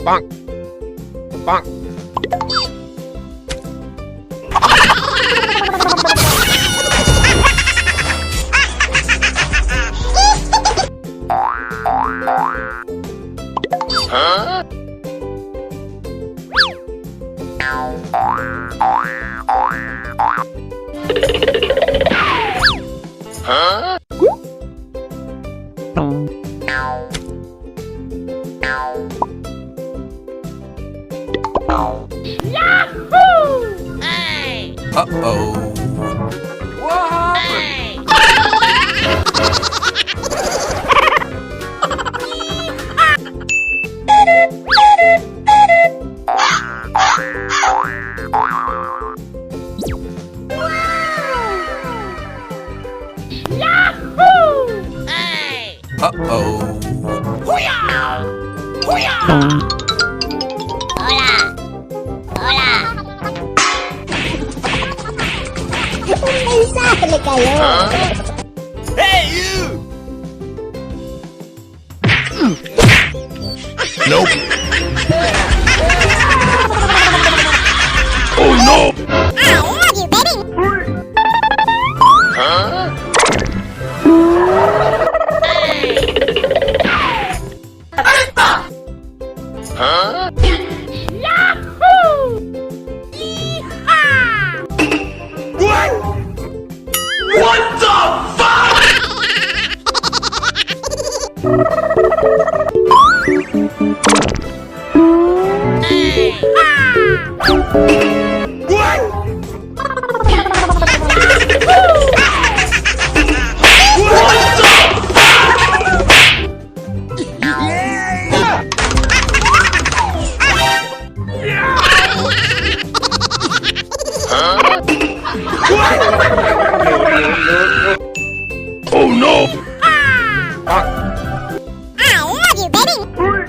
Bonk. Bonk. Huh? Huh? Yahoo! Hey! Uh-oh. What happened? Yahoo! Hey! Uh-oh. Hoo-yah! Hoo-yah! Hola! Hola! May sali kayo. Hey, you! Nope. Oh, no! I love you, baby. Huh? Huh? Yahoo! Yee-haw! What? What the fuck? Hey! What? Oh no! I love you, baby. What?